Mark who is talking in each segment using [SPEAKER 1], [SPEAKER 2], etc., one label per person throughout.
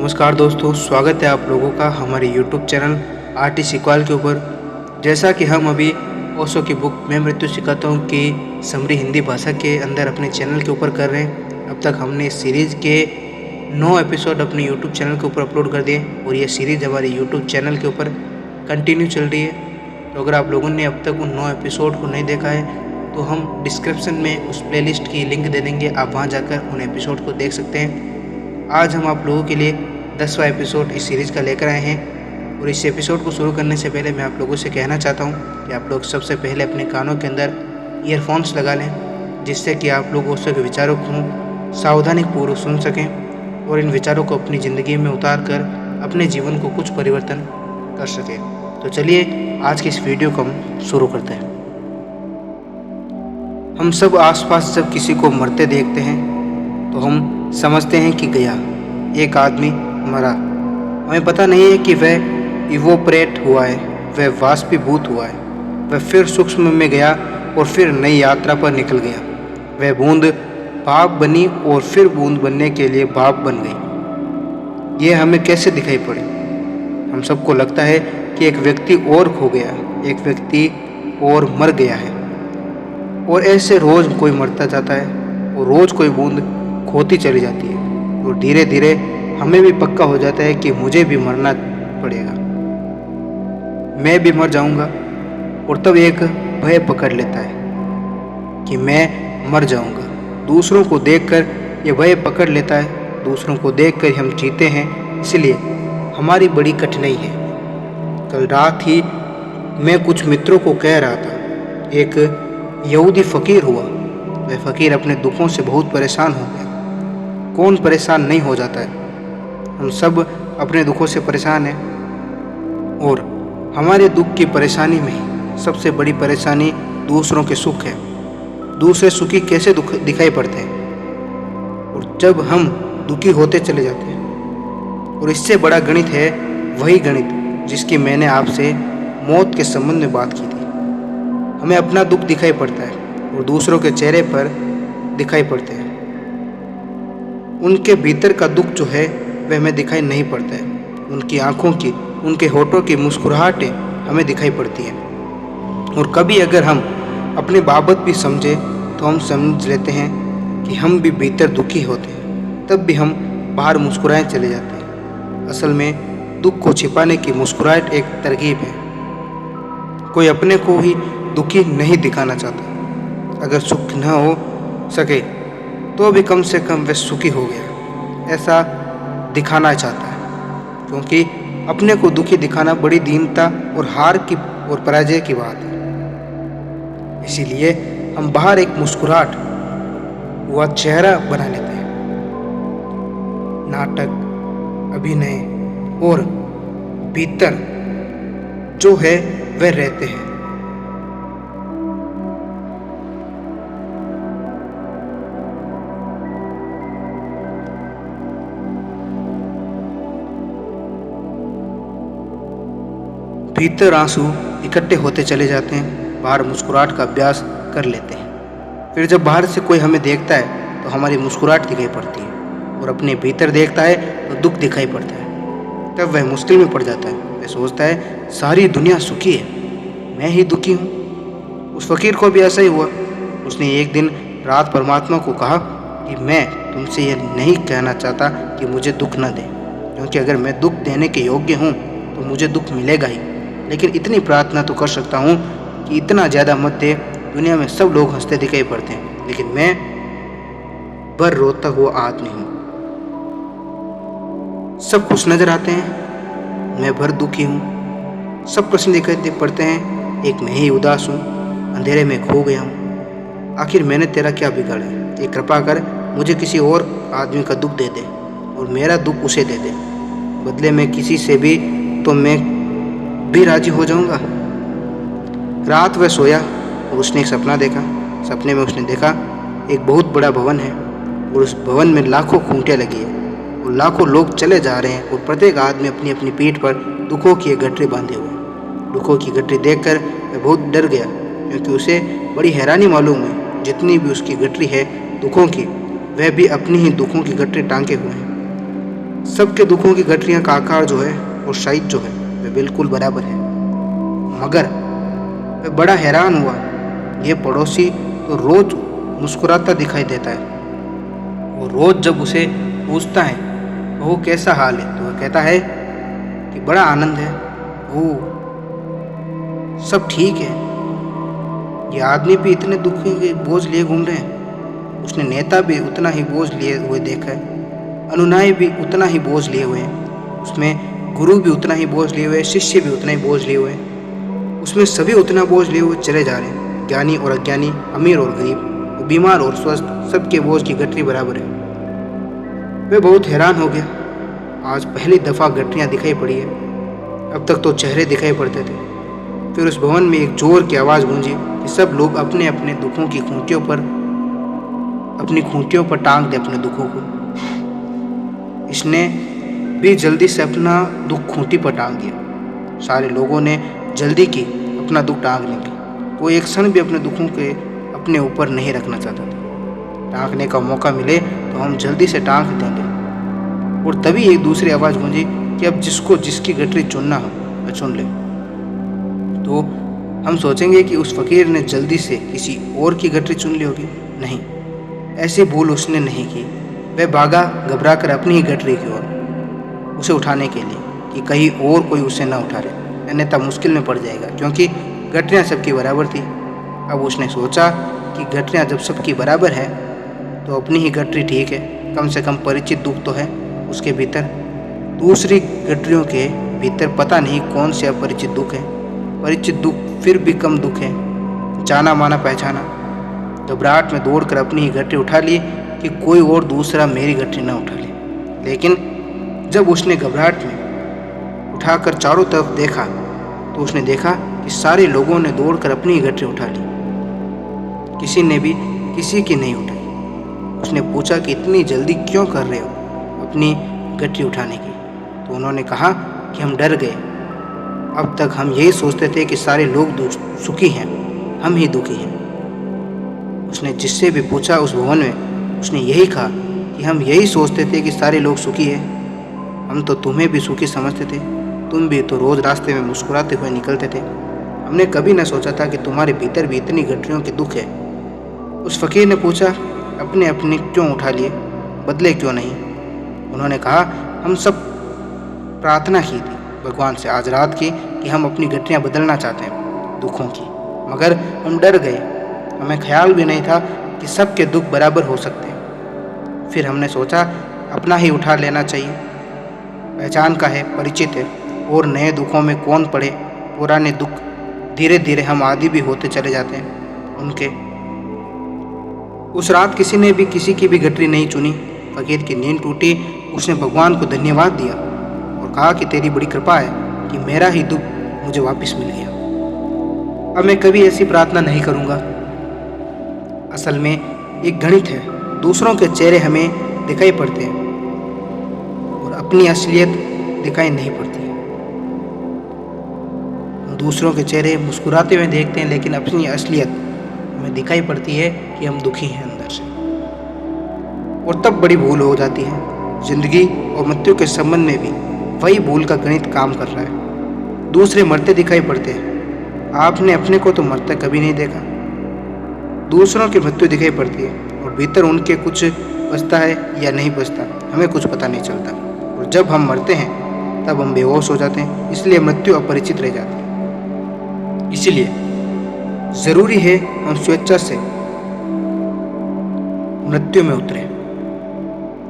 [SPEAKER 1] नमस्कार दोस्तों, स्वागत है आप लोगों का हमारे YouTube channel art is equal के ऊपर। जैसा कि हम अभी ओशो की बुक मैं मृत्यु सिखाता हूँ की समरी हिंदी भाषा के अंदर अपने चैनल के ऊपर कर रहे हैं। अब तक हमने इस सीरीज़ के 9 एपिसोड अपने YouTube चैनल के ऊपर अपलोड कर दिए और ये सीरीज़ हमारे YouTube चैनल के ऊपर कंटिन्यू चल रही है। तो अगर आप लोगों ने अब तक उन 9 एपिसोड को नहीं देखा है तो हम डिस्क्रिप्शन में उस प्लेलिस्ट की लिंक दे देंगे, आप वहाँ जाकर उन एपिसोड को देख सकते हैं। आज हम आप लोगों के लिए 10वां एपिसोड इस सीरीज़ का लेकर आए हैं और इस एपिसोड को शुरू करने से पहले मैं आप लोगों से कहना चाहता हूं कि आप लोग सबसे पहले अपने कानों के अंदर ईयरफोन्स लगा लें, जिससे कि आप लोग ओशो के विचारों को सावधानीपूर्वक सुन सकें और इन विचारों को अपनी ज़िंदगी में उतार कर अपने जीवन को कुछ परिवर्तन कर सकें। तो चलिए आज की इस वीडियो को हम शुरू करते हैं। हम सब आसपास जब किसी को मरते देखते हैं तो हम समझते हैं कि गया, एक आदमी मरा। हमें पता नहीं है कि वह इवोपरेट हुआ है, वह वाष्पीभूत हुआ है, वह फिर सूक्ष्म में गया और फिर नई यात्रा पर निकल गया। वह बूंद भाप बनी और फिर बूंद बनने के लिए भाप बन गई। यह हमें कैसे दिखाई पड़े? हम सबको लगता है कि एक व्यक्ति और खो गया, एक व्यक्ति और मर गया है, और ऐसे रोज़ कोई मरता जाता है और रोज़ कोई बूंद खोती चली जाती है और धीरे धीरे हमें भी पक्का हो जाता है कि मुझे भी मरना पड़ेगा, मैं भी मर जाऊंगा। और तब एक भय पकड़ लेता है कि मैं मर जाऊंगा। दूसरों को देखकर ये भय पकड़ लेता है, दूसरों को देखकर हम जीते हैं, इसलिए हमारी बड़ी कठिनाई है। कल रात ही मैं कुछ मित्रों को कह रहा था, एक यहूदी फ़कीर हुआ। वह फ़कीर अपने दुखों से बहुत परेशान हो गया। कौन परेशान नहीं हो जाता है? हम सब अपने दुखों से परेशान हैं और हमारे दुख की परेशानी में सबसे बड़ी परेशानी दूसरों के सुख है। दूसरे सुखी कैसे दुख दिखाई पड़ते हैं और जब हम दुखी होते चले जाते हैं। और इससे बड़ा गणित है वही गणित जिसकी मैंने आपसे मौत के संबंध में बात की थी। हमें अपना दुख दिखाई पड़ता है और दूसरों के चेहरे पर दिखाई पड़ते हैं। उनके भीतर का दुख जो है वह हमें दिखाई नहीं पड़ता है। उनकी आंखों की, उनके होठों की मुस्कुराहटें हमें दिखाई पड़ती हैं। और कभी अगर हम अपने बाबत भी समझे तो हम समझ लेते हैं कि हम भी भीतर दुखी होते हैं, तब भी हम बाहर मुस्कुराए चले जाते हैं। असल में दुख को छिपाने की मुस्कुराहट एक तरकीब है। कोई अपने को ही दुखी नहीं दिखाना चाहता। अगर सुख न हो सके तो भी कम से कम वह सुखी हो गया ऐसा दिखाना चाहता है, क्योंकि अपने को दुखी दिखाना बड़ी दीनता और हार की और पराजय की बात है। इसीलिए हम बाहर एक मुस्कुराहट व चेहरा बना लेते हैं। नाटक, अभिनय और भीतर जो है वह रहते हैं। भीतर आंसू इकट्ठे होते चले जाते हैं, बाहर मुस्कुराहट का अभ्यास कर लेते हैं। फिर जब बाहर से कोई हमें देखता है तो हमारी मुस्कुराहट दिखाई पड़ती है, और अपने भीतर देखता है तो दुख दिखाई पड़ता है। तब वह मुश्किल में पड़ जाता है। वह सोचता है सारी दुनिया सुखी है, मैं ही दुखी हूँ। उस फकीर को भी ऐसा ही हुआ। उसने एक दिन रात परमात्मा को कहा कि मैं तुमसे यह नहीं कहना चाहता कि मुझे दुख न दे, क्योंकि अगर मैं दुख देने के योग्य हूँ तो मुझे दुख मिलेगा ही। लेकिन इतनी प्रार्थना तो कर सकता हूँ कि इतना ज़्यादा मत दे। दुनिया में सब लोग हंसते दिखाई पड़ते हैं, लेकिन मैं भर रोता हुआ आदमी हूँ। सब खुश नजर आते हैं, मैं भर दुखी हूँ। सब प्रश्न दिखाई पड़ते हैं, एक मैं ही उदास हूँ, अंधेरे में खो गया हूँ। आखिर मैंने तेरा क्या बिगाड़ा है? एक कृपा कर मुझे किसी और आदमी का दुख दे दे और मेरा दुख उसे दे दे। बदले में किसी से भी तो मैं भी राजी हो जाऊंगा। रात वह सोया और उसने एक सपना देखा। सपने में उसने देखा एक बहुत बड़ा भवन है और उस भवन में लाखों खूंटियाँ लगी है और लाखों लोग चले जा रहे हैं और प्रत्येक आदमी अपनी अपनी पीठ पर दुखों की एक गठरी बांधे हुए। दुखों की गठरी देखकर वह बहुत डर गया, क्योंकि उसे बड़ी हैरानी मालूम हुई। जितनी भी उसकी गठरी है दुखों की, वह भी अपनी ही दुखों की गठरी टांगे हुए हैं। सबके दुखों की गठरियाँ का आकार जो है और साइज जो है वे बिल्कुल बराबर है। मगर वह बड़ा हैरान हुआ। ये पड़ोसी तो रोज मुस्कुराता दिखाई देता है। वो रोज जब उसे पूछता है वो कैसा हाल है तो वह कहता है कि बड़ा आनंद है, ओह सब ठीक है। ये आदमी भी इतने दुखी के बोझ लिए घूम रहे हैं। उसने नेता भी उतना ही बोझ लिए हुए देखा है, अनुयायी भी उतना ही बोझ लिए हुए हैं, उसमें गुरु भी उतना ही बोझ लिए हुए, शिष्य भी उतना ही बोझ लिए हुए हैं, उसमें सभी उतना बोझ लिए हुए चले जा रहे हैं। ज्ञानी और अज्ञानी, अमीर और गरीब, बीमार और स्वस्थ, सबके बोझ की गठरी बराबर है। वे बहुत हैरान हो गया। आज पहली दफा गठरियाँ दिखाई पड़ी है। अब तक तो चेहरे दिखाई पड़ते थे। फिर उस भवन में एक जोर की आवाज़ गूंजी कि सब लोग अपने अपने दुखों की अपनी खूंटियों पर टांग दे अपने दुखों को। इसने भी जल्दी से अपना दुख खूंटी पर टांग दिया। सारे लोगों ने जल्दी की अपना दुख टांगने की। वो एक क्षण भी अपने दुखों के अपने ऊपर नहीं रखना चाहता था। टांगने का मौका मिले तो हम जल्दी से टांग देंगे। और तभी एक दूसरी आवाज़ गूंजी कि अब जिसको जिसकी गठरी चुनना हो वह चुन ले। तो हम सोचेंगे कि उस फकीर ने जल्दी से किसी और की गठरी चुन ली होगी। नहीं, ऐसी भूल उसने नहीं की। वह भागा घबराकर अपनी ही गठरी की ओर, उसे उठाने के लिए कि कहीं और कोई उसे न उठा ले, अन्यथा मुश्किल में पड़ जाएगा, क्योंकि गठरियाँ सबकी बराबर थी। अब उसने सोचा कि गठरियाँ जब सबकी बराबर है तो अपनी ही गठरी ठीक है, कम से कम परिचित दुख तो है उसके भीतर। दूसरी गठरियों के भीतर पता नहीं कौन से अपरिचित दुख है। परिचित दुख फिर भी कम दुख है, जाना माना पहचाना। घबराहट में दौड़कर अपनी ही गठरी उठा ली कि कोई और दूसरा मेरी गठरी न उठा ले। लेकिन जब उसने घबराहट में उठाकर चारों तरफ देखा तो उसने देखा कि सारे लोगों ने दौड़कर अपनी ही गठरी उठा ली। किसी ने भी किसी की नहीं उठाई। उसने पूछा कि इतनी जल्दी क्यों कर रहे हो अपनी गठरी उठाने की? तो उन्होंने कहा कि हम डर गए। अब तक हम यही सोचते थे कि सारे लोग सुखी हैं, हम ही दुखी हैं। उसने जिससे भी पूछा उस भवन में, उसने यही कहा कि हम यही सोचते थे कि सारे लोग सुखी हैं। हम तो तुम्हें भी सुखी समझते थे, तुम भी तो रोज़ रास्ते में मुस्कुराते हुए निकलते थे। हमने कभी न सोचा था कि तुम्हारे भीतर भी इतनी गठरियों के दुख है। उस फकीर ने पूछा, अपने अपने क्यों उठा लिए, बदले क्यों नहीं? उन्होंने कहा, हम सब प्रार्थना की थी भगवान से आज रात की कि हम अपनी गठरियाँ बदलना चाहते हैं दुखों की, मगर हम डर गए। हमें ख्याल भी नहीं था कि सबके दुख बराबर हो सकते हैं। फिर हमने सोचा अपना ही उठा लेना चाहिए। पहचान का है, परिचित है, और नए दुखों में कौन पड़े। पुराने दुख धीरे धीरे हम आदी भी होते चले जाते हैं उनके। उस रात किसी ने भी किसी की भी गठरी नहीं चुनी। फकीर की नींद टूटी। उसने भगवान को धन्यवाद दिया और कहा कि तेरी बड़ी कृपा है कि मेरा ही दुख मुझे वापस मिल गया। अब मैं कभी ऐसी प्रार्थना नहीं करूँगा। असल में एक गणित है, दूसरों के चेहरे हमें दिखाई पड़ते हैं और अपनी असलियत दिखाई नहीं पड़ती है। हम दूसरों के चेहरे मुस्कुराते हुए देखते हैं, लेकिन अपनी असलियत हमें दिखाई पड़ती है कि हम दुखी हैं अंदर से। और तब बड़ी भूल हो जाती है। जिंदगी और मृत्यु के संबंध में भी वही भूल का गणित काम कर रहा है। दूसरे मरते दिखाई पड़ते हैं, आपने अपने को तो मरते कभी नहीं देखा। दूसरों की मृत्यु दिखाई पड़ती है और भीतर उनके कुछ बचता है या नहीं बचता, हमें कुछ पता नहीं चलता। और जब हम मरते हैं तब हम बेहोश हो जाते हैं, इसलिए मृत्यु अपरिचित रह जाती है। इसीलिए ज़रूरी है हम स्वेच्छा से मृत्यु में उतरे।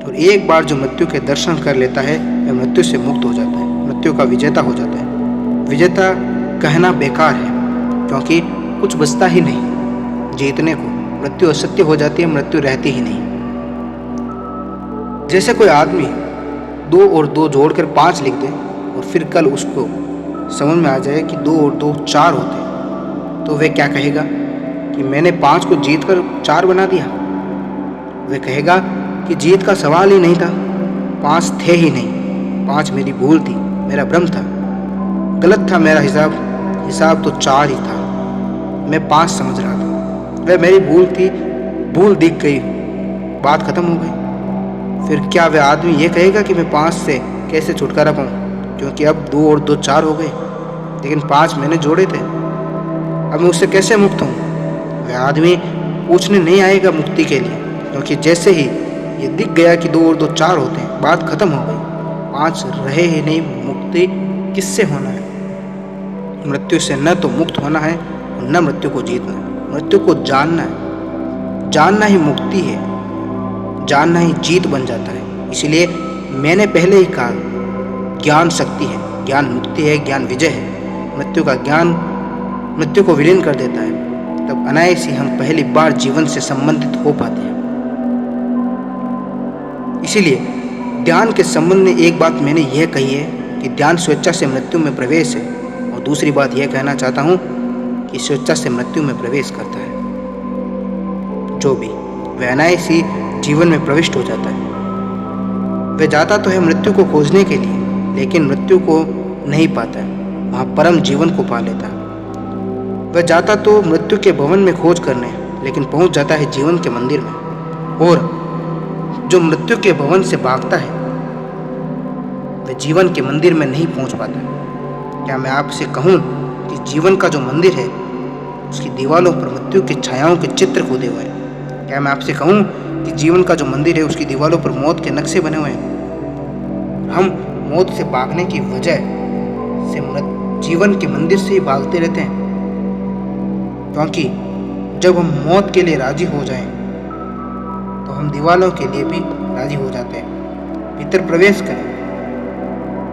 [SPEAKER 1] और एक बार जो मृत्यु के दर्शन कर लेता है वह मृत्यु से मुक्त हो जाता है, मृत्यु का विजेता हो जाता है। विजेता कहना बेकार है, क्योंकि कुछ बचता ही नहीं जीतने को। मृत्यु असत्य हो जाती है, मृत्यु रहती ही नहीं। जैसे कोई आदमी 2 और 2 जोड़कर 5 लिख दे और फिर कल उसको समझ में आ जाए कि 2 और 2 4 होते हैं, तो वह क्या कहेगा कि मैंने 5 को जीत कर 4 बना दिया। वह कहेगा कि जीत का सवाल ही नहीं था, 5 थे ही नहीं, 5 मेरी भूल थी, मेरा भ्रम था, गलत था मेरा हिसाब तो 4 ही था, मैं 5 समझ रहा था। वह मेरी भूल थी, भूल दिख गई, बात खत्म हो गई। फिर क्या वह आदमी ये कहेगा कि मैं 5 से कैसे छुटकारा पाऊँ, क्योंकि अब 2 और 2 4 हो गए, लेकिन 5 मैंने जोड़े थे, अब मैं उससे कैसे मुक्त हूँ? वह आदमी पूछने नहीं आएगा मुक्ति के लिए, क्योंकि जैसे ही ये दिख गया कि 2 और 2 4 होते हैं, बात खत्म हो गई। 5 रहे ही नहीं। मुक्ति किससे होना है? मृत्यु से न तो मुक्त होना है और न मृत्यु को जीतना है। मृत्यु को जानना है। जानना ही मुक्ति है, जानना ही जीत बन जाता है। इसलिए मैंने पहले ही कहा, ज्ञान शक्ति है, ज्ञान मुक्ति है, ज्ञान विजय है। मृत्यु का ज्ञान मृत्यु को विलीन कर देता है। तब अनायास ही हम पहली बार जीवन से संबंधित हो पाते हैं। इसीलिए ध्यान के संबंध में एक बात मैंने यह कही है कि ध्यान स्वेच्छा से मृत्यु में प्रवेश है, और दूसरी बात यह कहना चाहता हूँ कि स्वेच्छा से मृत्यु में प्रवेश करता है जो भी, वह अनायास ही जीवन में प्रविष्ट हो जाता है। वह जाता तो है मृत्यु को खोजने के लिए, लेकिन मृत्यु को नहीं पाता है, वहाँ परम जीवन को पा लेता है। वह जाता तो मृत्यु के भवन में खोज करने, लेकिन पहुँच जाता है जीवन के मंदिर में। और जो मृत्यु के भवन से भागता है, वह जीवन के मंदिर में नहीं पहुँच पाता। क्या मैं आपसे कहूँ कि जीवन का जो मंदिर है, उसकी दीवारों पर मृत्यु की छायाओं के चित्र खोदे हुए हैं? क्या मैं आपसे कहूँ कि जीवन का जो मंदिर है, उसकी दीवारों पर मौत के नक्शे बने हुए हैं? हम मौत से भागने की वजह से जीवन के मंदिर से ही भागते रहते हैं, क्योंकि जब हम मौत के लिए राजी हो जाएं, तो हम दीवालों के लिए भी राजी हो जाते हैं। भीतर प्रवेश करें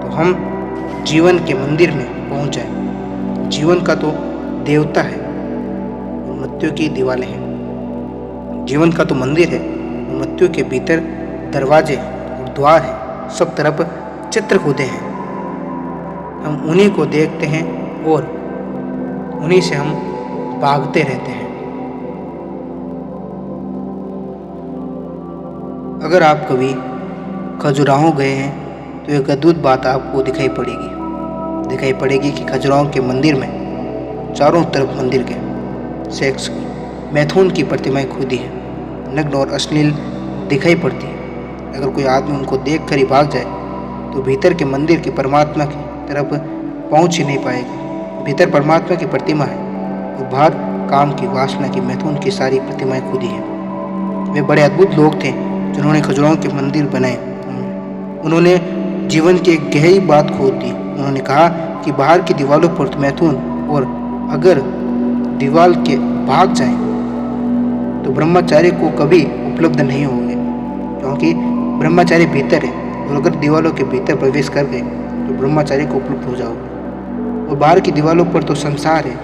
[SPEAKER 1] तो हम जीवन के मंदिर में पहुंच जाएं। जीवन का तो देवता है और मृत्यु की दीवारें हैं। जीवन का तो मंदिर है और मृत्यु के भीतर दरवाजे और द्वार हैं, सब तरफ चित्र खोदे हैं। हम उन्हीं को देखते हैं और उन्हीं से हम भागते रहते हैं। अगर आप कभी खजुराहो गए हैं तो एक अद्भुत बात आपको दिखाई पड़ेगी कि खजुराहो के मंदिर में चारों तरफ मंदिर के सेक्स मैथुन की प्रतिमाएं खुदी हैं, नग्न और अश्लील दिखाई पड़ती है। अगर कोई आदमी उनको देख कर ही भाग जाए तो भीतर के मंदिर की परमात्मा की तरफ पहुंच ही नहीं पाएगा। भीतर परमात्मा की प्रतिमा है और बाहर काम की वासना की मैथुन की सारी प्रतिमाएं खुदी हैं। वे बड़े अद्भुत लोग थे जिन्होंने खजुराहो के मंदिर बनाए। उन्होंने जीवन की एक गहरी बात खोद दी। उन्होंने कहा कि बाहर की दीवारों पर तो मैथुन, और अगर दीवार के भाग जाएं तो ब्रह्मचार्य को कभी उपलब्ध नहीं होंगे, क्योंकि ब्रह्मचार्य भीतर है, और अगर दीवारों के भीतर प्रवेश कर गए तो ब्रह्मचार्य को उपलब्ध हो जाओगे। और बाहर की दीवारों पर तो संसार है,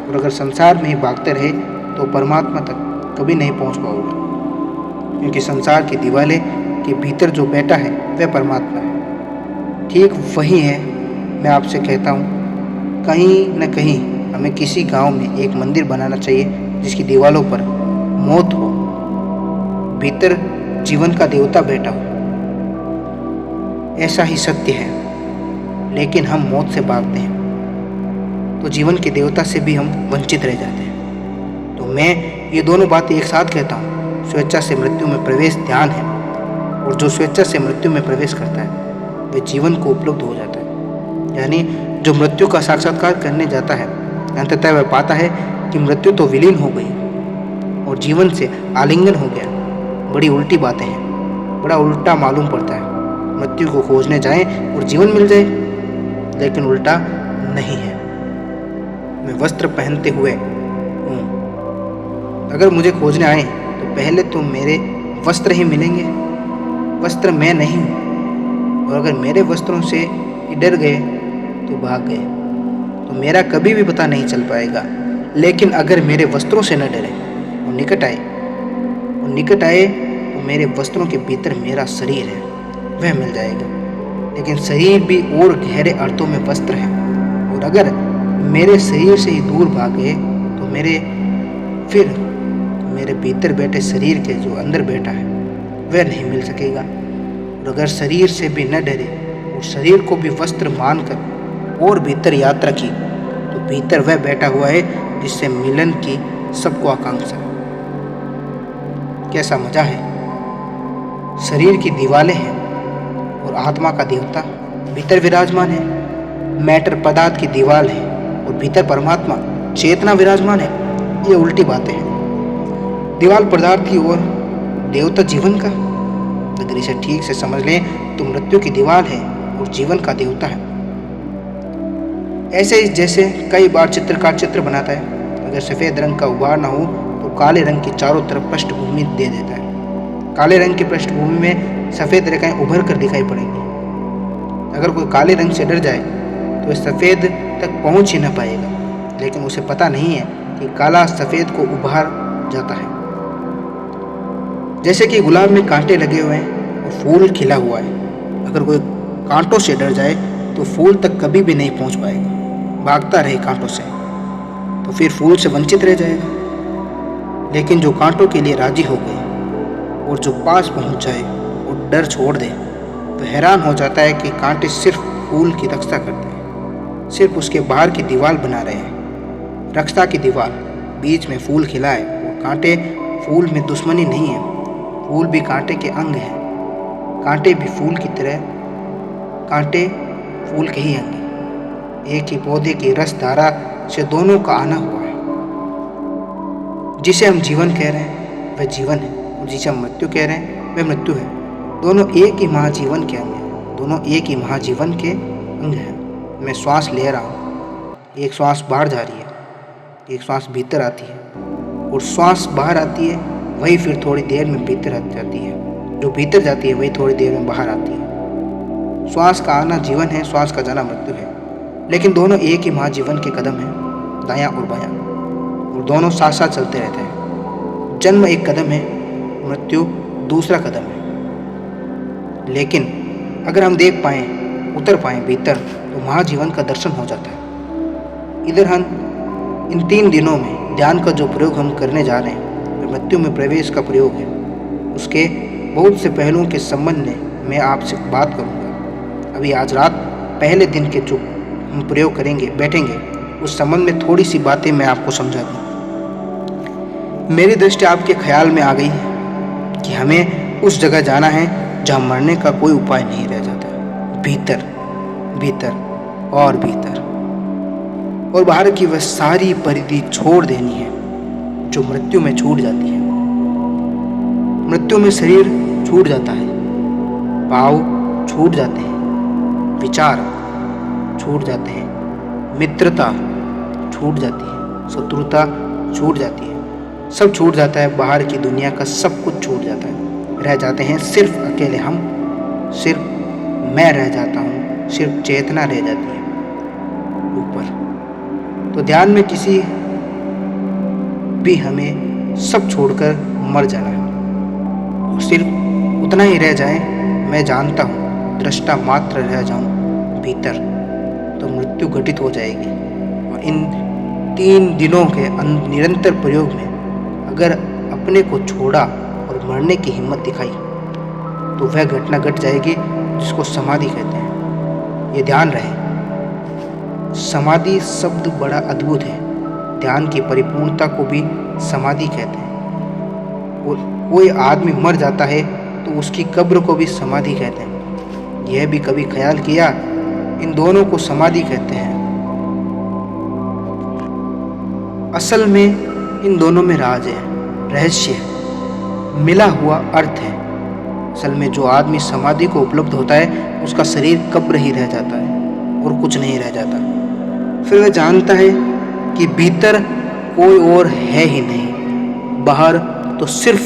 [SPEAKER 1] और अगर संसार में ही भागते रहे तो परमात्मा तक कभी नहीं पहुंच पाओगे, क्योंकि संसार की दीवारें के भीतर जो बैठा है वह परमात्मा है। ठीक वही है, मैं आपसे कहता हूँ, कहीं न कहीं हमें किसी गांव में एक मंदिर बनाना चाहिए जिसकी दीवारों पर मौत हो, भीतर जीवन का देवता बैठा हो। ऐसा ही सत्य है, लेकिन हम मौत से भागते हैं तो जीवन के देवता से भी हम वंचित रह जाते हैं। तो मैं ये दोनों बातें एक साथ कहता हूँ। स्वेच्छा से मृत्यु में प्रवेश ध्यान है, और जो स्वेच्छा से मृत्यु में प्रवेश करता है वह जीवन को उपलब्ध हो जाता है। यानी जो मृत्यु का साक्षात्कार करने जाता है, अंततः वह पाता है कि मृत्यु तो विलीन हो गई और जीवन से आलिंगन हो गया। बड़ी उल्टी बातें हैं, बड़ा उल्टा मालूम पड़ता है। मृत्यु को खोजने जाएं और जीवन मिल जाए, लेकिन उल्टा नहीं है। मैं वस्त्र पहनते हुए हूँ, अगर मुझे खोजने आए तो पहले तो मेरे वस्त्र ही मिलेंगे, वस्त्र मैं नहीं हूँ। और अगर मेरे वस्त्रों से डर गए तो भाग गए, तो मेरा कभी भी पता नहीं चल पाएगा। लेकिन अगर मेरे वस्त्रों से न डरे और निकट आए तो मेरे वस्त्रों के भीतर मेरा शरीर है, वह मिल जाएगा। लेकिन शरीर भी और गहरे अर्थों में वस्त्र है, और अगर मेरे शरीर से ही दूर भागे तो मेरे भीतर बैठे शरीर के जो अंदर बैठा है वह नहीं मिल सकेगा। और अगर शरीर से भी न डरे और शरीर को भी वस्त्र मानकर और भीतर यात्रा की, तो भीतर वह बैठा हुआ है जिससे मिलन की सबको आकांक्षा। कैसा मजा है। शरीर की दीवारें हैं और आत्मा का देवता भीतर विराजमान है। मैटर पदार्थ की दीवार है और भीतर परमात्मा चेतना विराजमान है। ये उल्टी बातें हैं। दीवार पदार्थ की और देवता जीवन का। अगर इसे ठीक से समझ लें तो मृत्यु की दीवार है और जीवन का देवता है। ऐसे ही जैसे कई बार चित्रकार चित्र बनाता है, अगर सफ़ेद रंग का उभार ना हो तो काले रंग की चारों तरफ पृष्ठभूमि दे देता है। काले रंग की पृष्ठभूमि में सफ़ेद रेखाएं उभर कर दिखाई पड़ेंगी। अगर कोई काले रंग से डर जाए तो सफ़ेद तक पहुंच ही न पाएगा, लेकिन उसे पता नहीं है कि काला सफ़ेद को उभार जाता है। जैसे कि गुलाब में कांटे लगे हुए हैं और फूल खिला हुआ है। अगर कोई कांटों से डर जाए तो फूल तक कभी भी नहीं पहुंच पाएगा। भागता रहे कांटों से तो फिर फूल से वंचित रह जाएगा। लेकिन जो कांटों के लिए राजी हो गए और जो पास पहुंच जाए और डर छोड़ दे तो हैरान हो जाता है कि कांटे सिर्फ फूल की रक्षा करते हैं, सिर्फ उसके बाहर की दीवार बना रहे हैं। रक्षा की दीवार, बीच में फूल खिला है और कांटे। फूल में दुश्मनी नहीं है, फूल भी कांटे के अंग हैं। कांटे भी फूल की तरह, कांटे फूल के ही अंग हैं। एक ही पौधे की रस धारा से दोनों का आना हुआ है। जिसे हम जीवन कह रहे हैं वह जीवन है और जिसे हम मृत्यु कह रहे हैं वह मृत्यु है। दोनों एक ही महाजीवन के अंग हैं, दोनों एक ही महाजीवन के अंग हैं। मैं श्वास ले रहा हूँ, एक श्वास बाहर जा रही है, एक श्वास भीतर आती है, और श्वास बाहर आती है वही फिर थोड़ी देर में भीतर आ जाती है। जो भीतर जाती है वही थोड़ी देर में बाहर आती है। श्वास का आना जीवन है, श्वास का जाना मृत्यु है। लेकिन दोनों एक ही महाजीवन के कदम हैं, दायां और बायां, और दोनों साथ साथ चलते रहते हैं। जन्म एक कदम है, मृत्यु दूसरा कदम है। लेकिन अगर हम देख पाएँ, उतर पाएँ भीतर, तो महाजीवन का दर्शन हो जाता है। इधर हम इन 3 दिनों में ध्यान का जो प्रयोग हम करने जा रहे हैं वह मृत्यु में प्रवेश का प्रयोग है। उसके बहुत से पहलुओं के संबंध में मैं आपसे बात करूँगा। अभी आज रात पहले दिन के जो हम प्रयोग करेंगे, बैठेंगे, उस संबंध में थोड़ी सी बातें मैं आपको समझा दूँ। मेरी दृष्टि आपके ख्याल में आ गई है कि हमें उस जगह जाना है जहाँ मरने का कोई उपाय नहीं रह जाता। भीतर, भीतर और भीतर, और बाहर की वह सारी परिधि छोड़ देनी है जो मृत्यु में छूट जाती है। मृत्यु में शरीर छूट जाता है, भाव छूट जाते हैं, विचार छूट जाते हैं, मित्रता छूट जाती है, शत्रुता छूट जाती है, सब छूट जाता है। बाहर की दुनिया का सब कुछ छूट जाता है। रह जाते हैं सिर्फ अकेले हम, सिर्फ मैं रह जाता हूँ, सिर्फ चेतना रह जाती है ऊपर। तो ध्यान में किसी भी हमें सब छोड़कर मर जाना है और सिर्फ उतना ही रह जाए, मैं जानता हूँ, दृष्टा मात्र रह जाऊँ भीतर, तो मृत्यु घटित हो जाएगी। और इन 3 दिनों के निरंतर प्रयोग में अगर अपने को छोड़ा और मरने की हिम्मत दिखाई तो वह घटना घट जाएगी जिसको समाधि कहते हैं। ये ध्यान रहे, समाधि शब्द बड़ा अद्भुत है। ध्यान की परिपूर्णता को भी समाधि कहते हैं। और कोई आदमी मर जाता है तो उसकी कब्र को भी समाधि कहते हैं। यह भी कभी ख्याल किया, इन दोनों को समाधि कहते हैं। असल में इन दोनों में राज है, रहस्य है, मिला हुआ अर्थ है। असल में जो आदमी समाधि को उपलब्ध होता है उसका शरीर कब्र ही रह जाता है और कुछ नहीं रह जाता। फिर वह जानता है कि भीतर कोई और है ही नहीं, बाहर तो सिर्फ,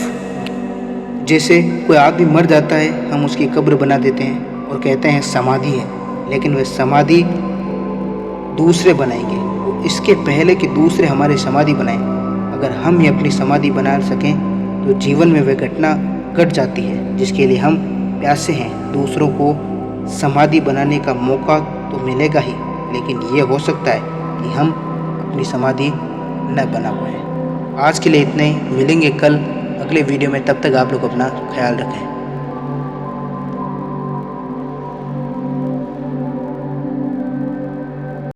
[SPEAKER 1] जैसे कोई आदमी मर जाता है हम उसकी कब्र बना देते हैं और कहते हैं समाधि है, लेकिन वह समाधि दूसरे बनाएंगे। इसके पहले कि दूसरे हमारी समाधि बनाएं, अगर हम ही अपनी समाधि बना सकें तो जीवन में वह घटना घट जाती है जिसके लिए हम प्यासे हैं। दूसरों को समाधि बनाने का मौका तो मिलेगा ही, लेकिन ये हो सकता है कि हम अपनी समाधि न बना पाएँ। आज के लिए इतना ही, मिलेंगे कल अगले वीडियो में। तब तक आप लोग अपना ख्याल रखें।